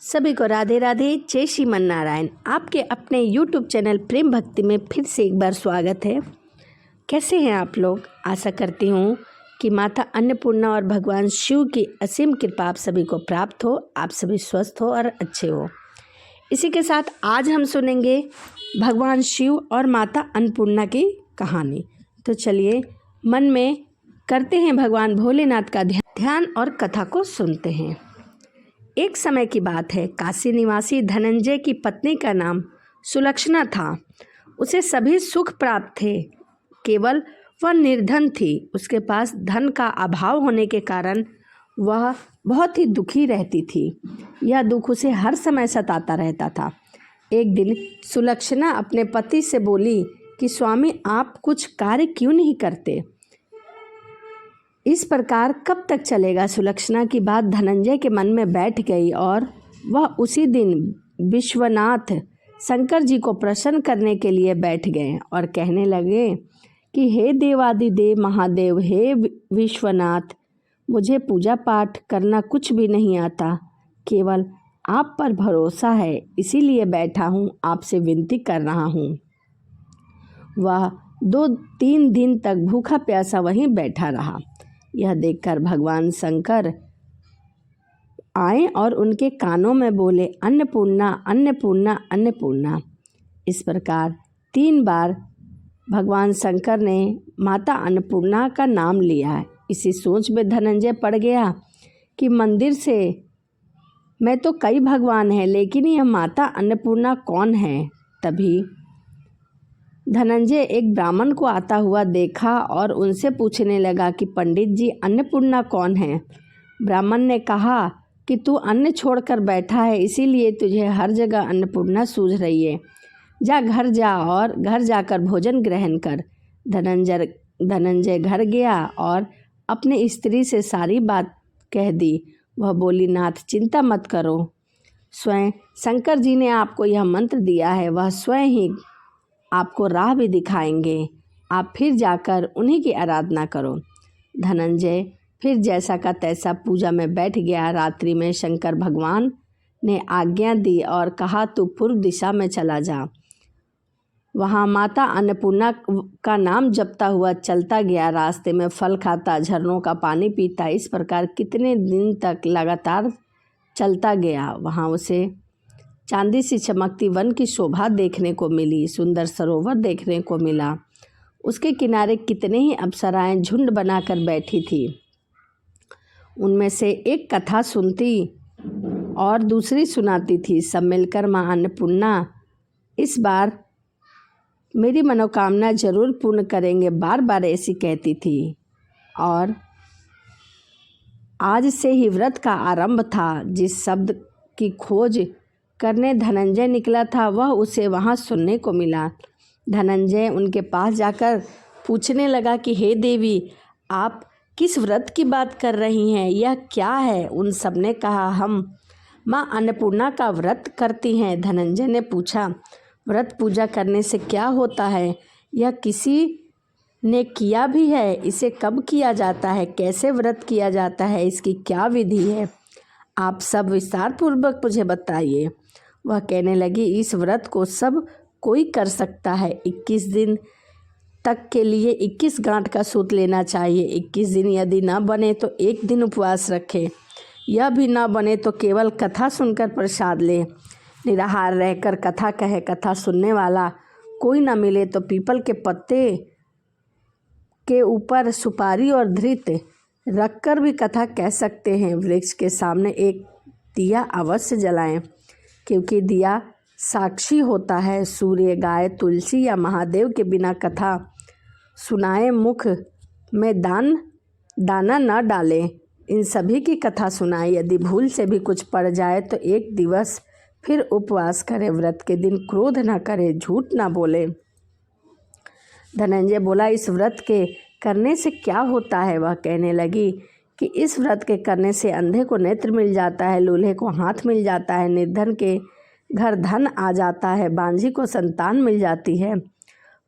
सभी को राधे राधे, जय श्रीमन नारायण। आपके अपने YouTube चैनल प्रेम भक्ति में फिर से एक बार स्वागत है। कैसे हैं आप लोग? आशा करती हूँ कि माता अन्नपूर्णा और भगवान शिव की असीम कृपा आप सभी को प्राप्त हो, आप सभी स्वस्थ हो और अच्छे हो। इसी के साथ आज हम सुनेंगे भगवान शिव और माता अन्नपूर्णा की कहानी। तो चलिए मन में करते हैं भगवान भोलेनाथ का ध्यान और कथा को सुनते हैं। एक समय की बात है, काशी निवासी धनंजय की पत्नी का नाम सुलक्षणा था। उसे सभी सुख प्राप्त थे, केवल वह निर्धन थी। उसके पास धन का अभाव होने के कारण वह बहुत ही दुखी रहती थी। यह दुख उसे हर समय सताता रहता था। एक दिन सुलक्षणा अपने पति से बोली कि स्वामी, आप कुछ कार्य क्यों नहीं करते? इस प्रकार कब तक चलेगा? सुलक्षणा की बात धनंजय के मन में बैठ गई और वह उसी दिन विश्वनाथ शंकर जी को प्रसन्न करने के लिए बैठ गए और कहने लगे कि हे देवादिदेव महादेव, हे विश्वनाथ, मुझे पूजा पाठ करना कुछ भी नहीं आता, केवल आप पर भरोसा है, इसीलिए बैठा हूँ, आपसे विनती कर रहा हूँ। वह 2-3 दिन तक भूखा प्यासा वहीं बैठा रहा। यह देखकर भगवान शंकर आए और उनके कानों में बोले, अन्नपूर्णा अन्नपूर्णा अन्नपूर्णा। इस प्रकार 3 बार भगवान शंकर ने माता अन्नपूर्णा का नाम लिया। इसी सोच में धनंजय पड़ गया कि मंदिर से मैं तो कई भगवान हैं, लेकिन यह माता अन्नपूर्णा कौन है? तभी धनंजय एक ब्राह्मण को आता हुआ देखा और उनसे पूछने लगा कि पंडित जी, अन्नपूर्णा कौन है? ब्राह्मण ने कहा कि तू अन्न छोड़कर बैठा है, इसीलिए तुझे हर जगह अन्नपूर्णा सूझ रही है। घर जा और घर जाकर भोजन ग्रहण कर। धनंजय घर गया और अपने स्त्री से सारी बात कह दी। वह बोली, नाथ चिंता मत करो, स्वयं शंकर जी ने आपको यह मंत्र दिया है, वह स्वयं ही आपको राह भी दिखाएंगे। आप फिर जाकर उन्हीं की आराधना करो। धनंजय फिर जैसा का तैसा पूजा में बैठ गया। रात्रि में शंकर भगवान ने आज्ञा दी और कहा, तू पूर्व दिशा में चला जा। वहाँ माता अन्नपूर्णा का नाम जपता हुआ चलता गया। रास्ते में फल खाता, झरनों का पानी पीता, इस प्रकार कितने दिन तक लगातार चलता गया। वहाँ उसे चांदी सी चमकती वन की शोभा देखने को मिली, सुंदर सरोवर देखने को मिला। उसके किनारे कितने ही अप्सराएं झुंड बनाकर बैठी थी। उनमें से एक कथा सुनती और दूसरी सुनाती थी। सब मिलकर माँ अन्नपूर्णा इस बार मेरी मनोकामना जरूर पूर्ण करेंगे, बार बार ऐसी कहती थी। और आज से ही व्रत का आरंभ था। जिस शब्द की खोज करने धनंजय निकला था, वह उसे वहाँ सुनने को मिला। धनंजय उनके पास जाकर पूछने लगा कि हे देवी, आप किस व्रत की बात कर रही हैं? यह क्या है? उन सब ने कहा, हम माँ अन्नपूर्णा का व्रत करती हैं। धनंजय ने पूछा, व्रत पूजा करने से क्या होता है? यह किसी ने किया भी है? इसे कब किया जाता है? कैसे व्रत किया जाता है? इसकी क्या विधि है? आप सब विस्तार पूर्वक मुझे बताइए। वह कहने लगी, इस व्रत को सब कोई कर सकता है। 21 दिन तक के लिए 21 गांठ का सूत लेना चाहिए। 21 दिन यदि न बने तो 1 दिन उपवास रखें। यह भी न बने तो केवल कथा सुनकर प्रसाद ले। निराहार रहकर कथा कहे। कथा सुनने वाला कोई न मिले तो पीपल के पत्ते के ऊपर सुपारी और धृत रखकर भी कथा कह सकते हैं। वृक्ष के सामने एक दिया अवश्य जलाएं, क्योंकि दिया साक्षी होता है। सूर्य, गाय, तुलसी या महादेव के बिना कथा सुनाए मुख में दाना न डालें। इन सभी की कथा सुनाए। यदि भूल से भी कुछ पड़ जाए तो 1 दिवस फिर उपवास करें। व्रत के दिन क्रोध न करे, झूठ न बोले। धनंजय बोला, इस व्रत के करने से क्या होता है? वह कहने लगी कि इस व्रत के करने से अंधे को नेत्र मिल जाता है, लूल्हे को हाथ मिल जाता है, निर्धन के घर धन आ जाता है, बांझी को संतान मिल जाती है,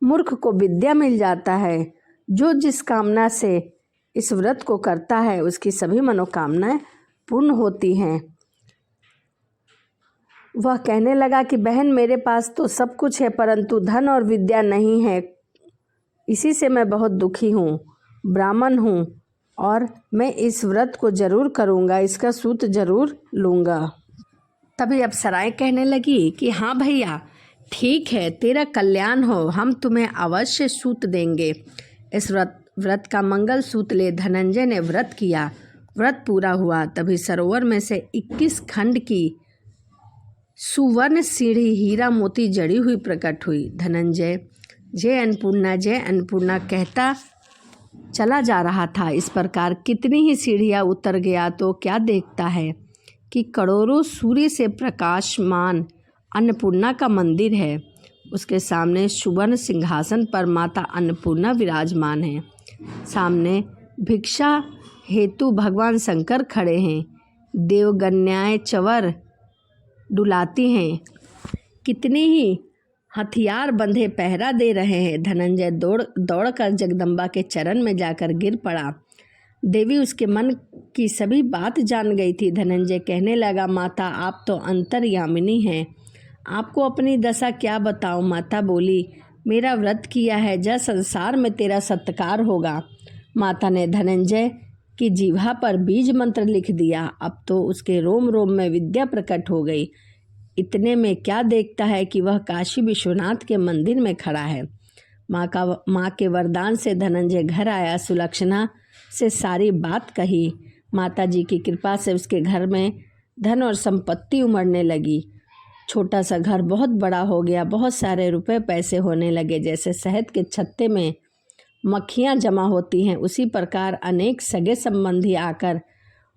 मूर्ख को विद्या मिल जाता है। जो जिस कामना से इस व्रत को करता है उसकी सभी मनोकामनाएं पूर्ण होती हैं। वह कहने लगा कि बहन, मेरे पास तो सब कुछ है परंतु धन और विद्या नहीं है। इसी से मैं बहुत दुखी हूँ। ब्राह्मण हूँ और मैं इस व्रत को जरूर करूँगा, इसका सूत जरूर लूँगा। तभी अप्सराएं कहने लगी कि हाँ भैया, ठीक है, तेरा कल्याण हो, हम तुम्हें अवश्य सूत देंगे। इस व्रत का मंगल सूत ले धनंजय ने व्रत किया। व्रत पूरा हुआ तभी सरोवर में से 21 खंड की सुवर्ण सीढ़ी हीरा मोती जड़ी हुई प्रकट हुई। धनंजय जय अन्नपूर्णा कहता चला जा रहा था। इस प्रकार कितनी ही सीढ़ियाँ उतर गया तो क्या देखता है कि करोड़ों सूर्य से प्रकाशमान अन्नपूर्णा का मंदिर है। उसके सामने सुवर्ण सिंहासन पर माता अन्नपूर्णा विराजमान है। सामने भिक्षा हेतु भगवान शंकर खड़े हैं। देवगन्याएं चवर डुलाती हैं। कितने ही हथियार बंधे पहरा दे रहे हैं। धनंजय दौड़कर जगदम्बा के चरण में जाकर गिर पड़ा। देवी उसके मन की सभी बात जान गई थी। धनंजय कहने लगा, माता, आप तो अंतर्यामिनी हैं, आपको अपनी दशा क्या बताऊं। माता बोली, मेरा व्रत किया है, जब संसार में तेरा सत्कार होगा। माता ने धनंजय की जीभा पर बीज मंत्र लिख दिया। अब तो उसके रोम रोम में विद्या प्रकट हो गई। इतने में क्या देखता है कि वह काशी विश्वनाथ के मंदिर में खड़ा है। माँ के वरदान से धनंजय घर आया। सुलक्षणा से सारी बात कही। माता जी की कृपा से उसके घर में धन और संपत्ति उमड़ने लगी। छोटा सा घर बहुत बड़ा हो गया। बहुत सारे रुपए पैसे होने लगे। जैसे शहद के छत्ते में मक्खियाँ जमा होती हैं, उसी प्रकार अनेक सगे संबंधी आकर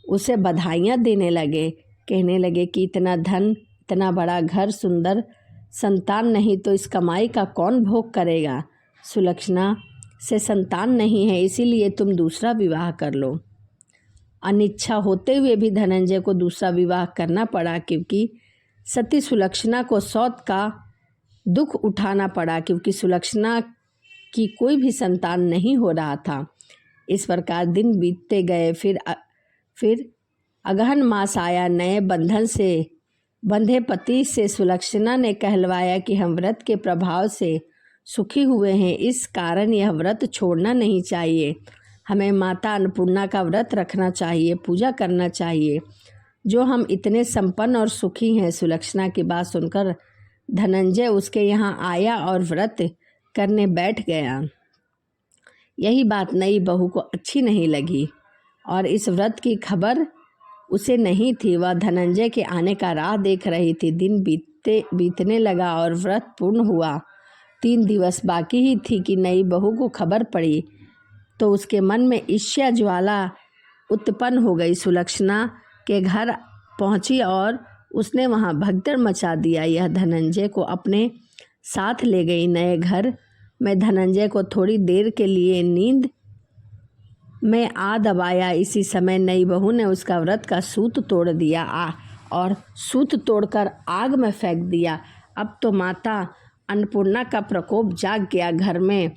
उसे बधाइयाँ देने लगे। कहने लगे कि इतना धन, इतना बड़ा घर, सुंदर संतान नहीं तो इस कमाई का कौन भोग करेगा। सुलक्षणा से संतान नहीं है, इसीलिए तुम दूसरा विवाह कर लो। अनिच्छा होते हुए भी धनंजय को दूसरा विवाह करना पड़ा, क्योंकि सती सुलक्षणा को सौत का दुख उठाना पड़ा, क्योंकि सुलक्षणा की कोई भी संतान नहीं हो रहा था। इस प्रकार दिन बीतते गए। फिर अगहन मास आया। नए बंधन से बंधे पति से सुलक्षणा ने कहलवाया कि हम व्रत के प्रभाव से सुखी हुए हैं, इस कारण यह व्रत छोड़ना नहीं चाहिए। हमें माता अन्नपूर्णा का व्रत रखना चाहिए, पूजा करना चाहिए, जो हम इतने संपन्न और सुखी हैं। सुलक्षणा की बात सुनकर धनंजय उसके यहाँ आया और व्रत करने बैठ गया। यही बात नई बहू को अच्छी नहीं लगी और इस व्रत की खबर उसे नहीं थी। वह धनंजय के आने का राह देख रही थी। दिन बीतने लगा और व्रत पूर्ण हुआ। 3 दिवस बाकी ही थी कि नई बहू को खबर पड़ी तो उसके मन में ईर्ष्या ज्वाला उत्पन्न हो गई। सुलक्षणा के घर पहुंची और उसने वहां भगदड़ मचा दिया। यह धनंजय को अपने साथ ले गई। नए घर में धनंजय को थोड़ी देर के लिए नींद में आ दबाया। इसी समय नई बहू ने उसका व्रत का सूत तोड़ दिया और सूत तोड़कर आग में फेंक दिया। अब तो माता अन्नपूर्णा का प्रकोप जाग गया। घर में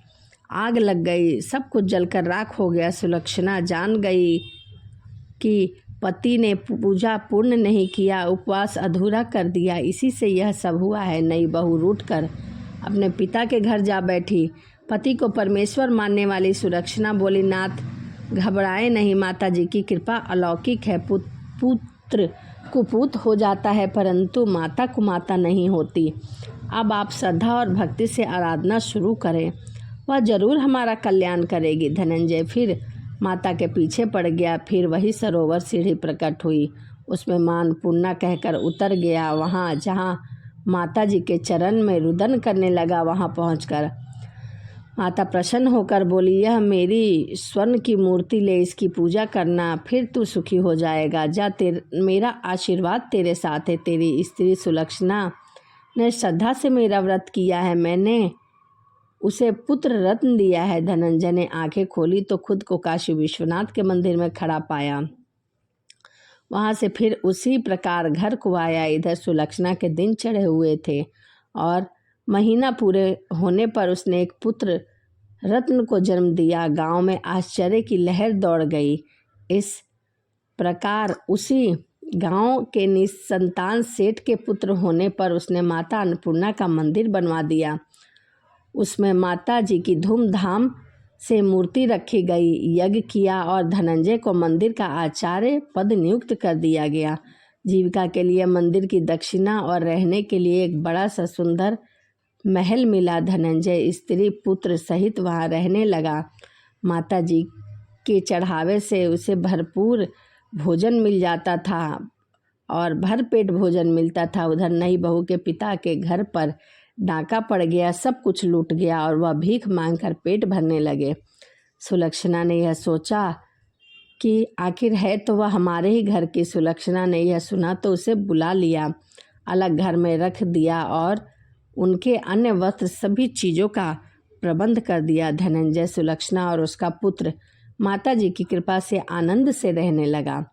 आग लग गई, सब कुछ जलकर राख हो गया। सुलक्षणा जान गई कि पति ने पूजा पूर्ण नहीं किया, उपवास अधूरा कर दिया, इसी से यह सब हुआ है। नई बहू रूठकर अपने पिता के घर जा बैठी। पति को परमेश्वर मानने वाली सुलक्षणा बोली, नाथ घबराए नहीं, माता जी की कृपा अलौकिक है। पुत्र कुपुत्र हो जाता है परंतु माता कुमाता नहीं होती। अब आप श्रद्धा और भक्ति से आराधना शुरू करें, वह जरूर हमारा कल्याण करेगी। धनंजय फिर माता के पीछे पड़ गया। फिर वही सरोवर सीढ़ी प्रकट हुई, उसमें मां अन्नपूर्णा कहकर उतर गया। वहाँ जहाँ माता जी के चरण में रुदन करने लगा, वहाँ पहुंचकर माता प्रसन्न होकर बोली, यह मेरी स्वर्ण की मूर्ति ले, इसकी पूजा करना, फिर तू सुखी हो जाएगा। जा, मेरा आशीर्वाद तेरे साथ है। तेरी स्त्री सुलक्षणा ने श्रद्धा से मेरा व्रत किया है, मैंने उसे पुत्र रत्न दिया है। धनंजय ने आंखें खोली तो खुद को काशी विश्वनाथ के मंदिर में खड़ा पाया। वहाँ से फिर उसी प्रकार घर को आया। इधर सुलक्षणा के दिन चढ़े हुए थे और महीना पूरे होने पर उसने एक पुत्र रत्न को जन्म दिया। गांव में आश्चर्य की लहर दौड़ गई। इस प्रकार उसी गांव के निसंतान सेठ के पुत्र होने पर उसने माता अन्नपूर्णा का मंदिर बनवा दिया। उसमें माता जी की धूमधाम से मूर्ति रखी गई, यज्ञ किया और धनंजय को मंदिर का आचार्य पद नियुक्त कर दिया गया। जीविका के लिए मंदिर की दक्षिणा और रहने के लिए एक बड़ा सा सुंदर महल मिला। धनंजय स्त्री पुत्र सहित वहाँ रहने लगा। माता जी के चढ़ावे से उसे भरपूर भोजन मिल जाता था और भरपेट भोजन मिलता था। उधर नई बहू के पिता के घर पर डाका पड़ गया, सब कुछ लूट गया और वह भीख मांगकर पेट भरने लगे। सुलक्षणा ने यह सोचा कि आखिर है तो वह हमारे ही घर की। सुलक्षणा ने यह सुना तो उसे बुला लिया, अलग घर में रख दिया और उनके अन्य वस्त्र सभी चीज़ों का प्रबंध कर दिया। धनंजय, सुलक्षणा और उसका पुत्र माता जी की कृपा से आनंद से रहने लगा।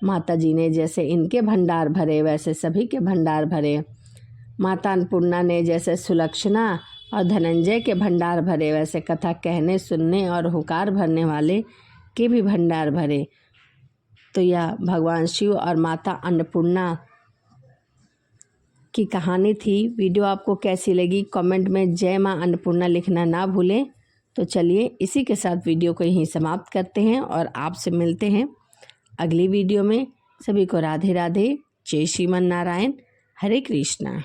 माता जी ने जैसे इनके भंडार भरे वैसे सभी के भंडार भरे। माता अन्नपूर्णा ने जैसे सुलक्षणा और धनंजय के भंडार भरे वैसे कथा कहने, सुनने और हुंकार भरने वाले के भी भंडार भरे। तो यह भगवान शिव और माता अन्नपूर्णा की कहानी थी। वीडियो आपको कैसी लगी कमेंट में जय माँ अन्नपूर्णा लिखना ना भूलें। तो चलिए इसी के साथ वीडियो को यहीं समाप्त करते हैं और आपसे मिलते हैं अगली वीडियो में। सभी को राधे राधे, जय श्रीमन नारायण, हरे कृष्णा।